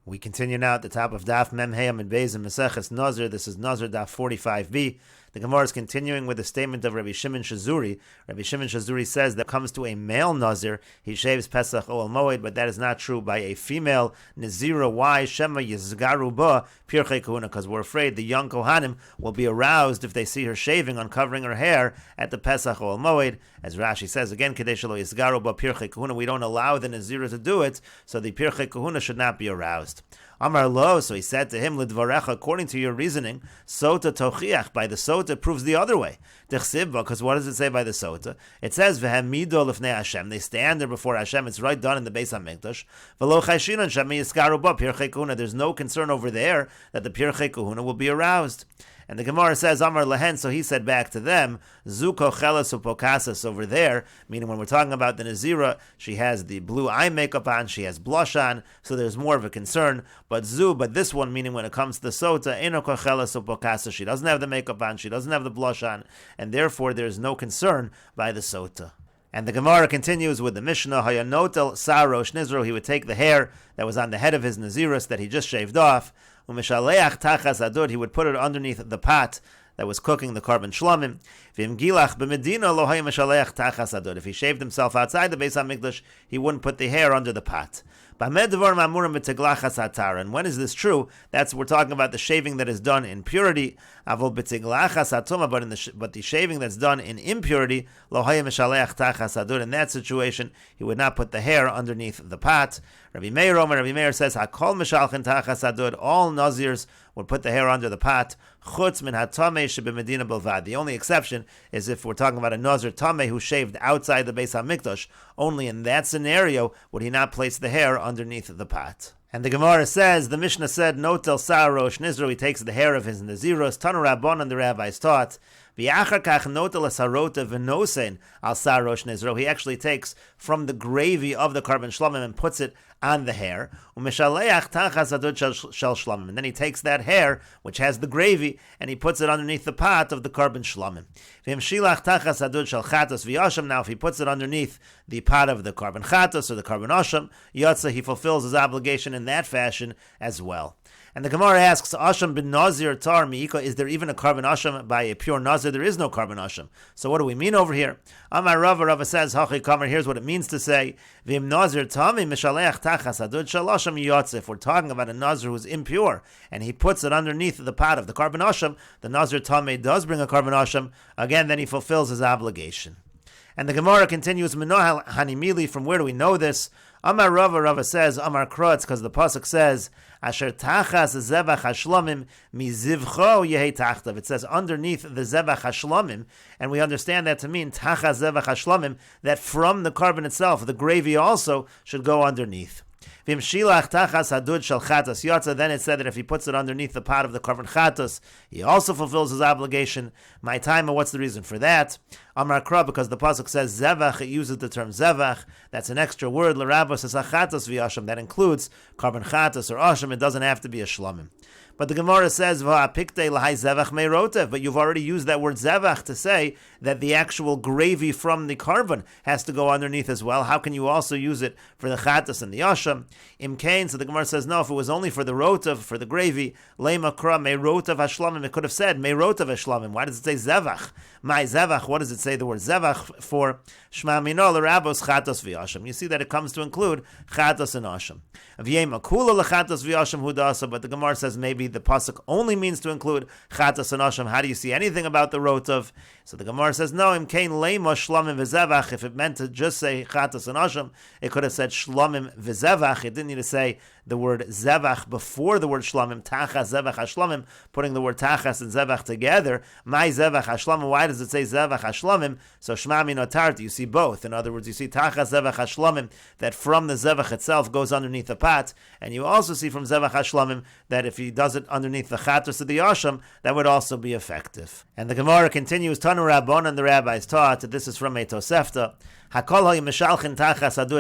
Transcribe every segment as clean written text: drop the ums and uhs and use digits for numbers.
We continue now at the top of Daf Mem Heyam and Beis and Meseches Nazir. This is Nazir Daf 45b. The Gemara is continuing with the statement of Rabbi Shimon Shazuri. Rabbi Shimon Shazuri says that comes to a male Nazir, he shaves Pesach Oel Moed, but that is not true by a female Nazira. Why? Shema Yizgaru Ba Pirchei Kahuna, because we're afraid the young Kohanim will be aroused if they see her shaving, uncovering her hair at the Pesach Oel Moed. As Rashi says, again, Kadei Shelo Yizgaru Ba Pirchei Kahuna, we don't allow the Nazira to do it, so the Pirchei Kahuna should not be aroused. Amar lo, so he said to him, Lidvarecha, according to your reasoning, Sota Tochiach, by the Sota proves the other way. Dechsibba, because what does it say by the Sota? It says, V'hem mido lifnei Hashem, they stand there before Hashem, it's right done in the Beis HaMikdash. V'lo chayshinan shemi yiskaru ba Pirchei Kahuna, there's no concern over there that the Pirchei Kahuna will be aroused. And the Gemara says, Amar lehen, so he said back to them, Zuko chelas upokasas over there, meaning when we're talking about the Nazira, she has the blue eye makeup on, she has blush on, so there's more of a concern. But this one, meaning when it comes to the Sota, eno chelas upokasas, she doesn't have the makeup on, she doesn't have the blush on, and therefore there's no concern by the Sota. And the Gemara continues with the Mishnah, Hayanotel Sarosh Nizro, he would take the hair that was on the head of his Naziris that he just shaved off, Umeshaleach Tachas Adud, he would put it underneath the pot that was cooking the carbon shlamim. V'im gilach b'medina lo hayim meshaleach tachas adud. If he shaved himself outside the Beis HaMikdash, he wouldn't put the hair under the pot. And when is this true? We're talking about the shaving that is done in purity. But the shaving that's done in impurity, lo hayim meshaleach tachas adud. In that situation, he would not put the hair underneath the pot. Rabbi Meir says, Hakol meshalchin tachas adud. All Nazirs would put the hair under the pot. Chutz min hatamei shebemedina belvad. The only exception is if we're talking about a Nazir tamei who shaved outside the Beis HaMikdash. Only in that scenario would he not place the hair underneath the pot. And the Gemara says, the Mishnah said, Notel Sarosh Nizro, he takes the hair of his Naziros. Tanu Rabban, and the rabbis taught, he actually takes from the gravy of the carbon shlamim and puts it on the hair. And then he takes that hair, which has the gravy, and he puts it underneath the pot of the carbon shlamim. Now, if he puts it underneath the pot of the carbon chatos or the carbon asham, yotza, he fulfills his obligation in that fashion as well. And the Gemara asks, Asham bin Nazir tar mi'ika, is there even a carbon asham by a pure Nazir? There is no carbon asham. So what do we mean over here? Amar Rava says, Hachi Kamar, here's what it means to say, V'im Nazir tami mishaleach tachas adud shal asham yotze. If we're talking about a Nazir who's impure, and he puts it underneath the pot of the carbon asham, the Nazir tami does bring a carbon asham, again, then he fulfills his obligation. And the Gemara continues, Menohal Hanimili, from where do we know this? Amar Rava says, Amar Krotz, because the pasuk says, Asher tachas zevach hashlamim mizivcho yehi tachtav. It says underneath the zevach hashlamim, and we understand that to mean tachas zevach hashlamim, that from the carbon itself, the gravy also should go underneath. Then it said that if he puts it underneath the pot of the carbon chatos, he also fulfills his obligation. My time, what's the reason for that? Amar Kra, because the pasuk says zevach, it uses the term zevach. That's an extra word. L'rabos is chatos v'asham. That includes carbon chatos or asham. It doesn't have to be a shlamim. But the Gemara says, but you've already used that word zevach to say that the actual gravy from the carbon has to go underneath as well. How can you also use it for the chatas and the asham? Imkain, so the Gemara says, no, if it was only for the rotav, for the gravy, lema kra me rotav hashlamim, it could have said me rotav hashlamim. Why does it say zevach? My zevach, what does it say the word zevach for? Shma mino l'rabos chatos v'asham. You see that it comes to include chatos and asham. V'yema kula l'chatos v'asham hudasa, but the Gemara says maybe the pasuk only means to include chatas and asham. How do you see anything about the rotav? So the Gemara says, no, imkain leima shlamim v'zevach. If it meant to just say chatas and asham, it could have said shlamim v'zevach. It didn't need to say the word zevach before the word shlamim, tachas zevach hashlamim, putting the word tachas and zevach together. My zevach hashlamim, why does it say zevach hashlamim? So shma min otart, you see both. In other words, you see tachas zevach hashlamim, that from the zevach itself goes underneath the pot, and you also see from zevach hashlamim that if he does it underneath the chatos of the asham, that would also be effective. And the Gemara continues, Tanu Rabbon, and the rabbis taught, this is from a Tosefta,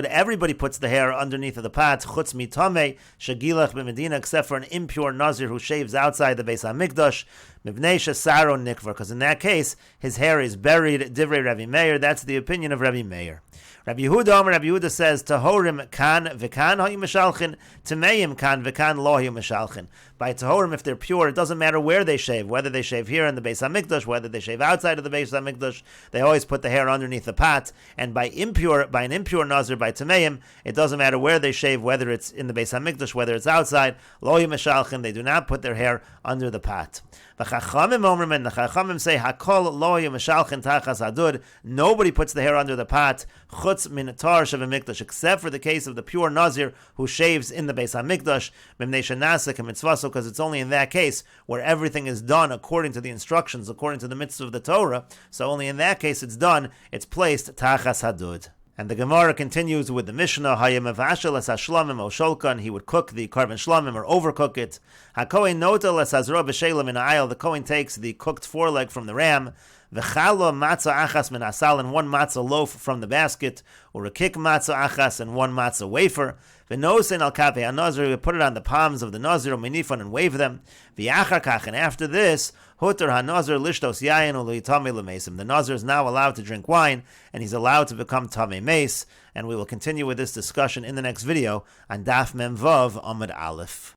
everybody puts the hair underneath of the pot, chutz mitame, shagilach b'medina, except for an impure Nazir who shaves outside the Beis HaMikdash, mivnei shesaro nikvar, because in that case, his hair is buried, divrei Rabbi Meir, that's the opinion of Rabbi Meir. Rabbi Yehuda says, Tahorim kan v'kan hayu mishalchin, Tameim kan v'kan lo hayu mishalchin. By Tahorim, if they're pure, it doesn't matter where they shave, whether they shave here in the Beis HaMikdash, whether they shave outside of the Beis HaMikdash, they always put the hair underneath the pot. And by an impure Nazir, by Tameim, it doesn't matter where they shave, whether it's in the Beis HaMikdash, whether it's outside, lo hayu mishalchin, they do not put their hair under the pot. The Chachamim say, Hakol lo hayu mishalchin tachas hadud, nobody puts the hair under the pot, chutz min tar shevamikdash, except for the case of the pure Nazir who shaves in the Beis HaMikdash, b'mnei shenasek mitzvaso, because it's only in that case where everything is done according to the instructions, according to the mitzvah of the Torah. So only in that case it's done, it's placed tachas hadud. And the Gemara continues with the Mishnah, Hayem evashel es hashlamim o sholkan, he would cook the karban shlamim or overcook it. HaKohen notel es hazro b'shelam in ayil, the Kohen takes the cooked foreleg from the ram, v'chalo matzah achas min asal, and one matzah loaf from the basket, or a kik matzah achas, and one matzah wafer. V'nosen al kafei hanazir, we put it on the palms of the nazir, or minifon, and wave them. V'yachar kach, and after this, huter hanazir lishtos yayin u'litamei l'mesim. The nazir is now allowed to drink wine, and he's allowed to become tamei meis. And we will continue with this discussion in the next video on Daf Mem Vav Amud Aleph.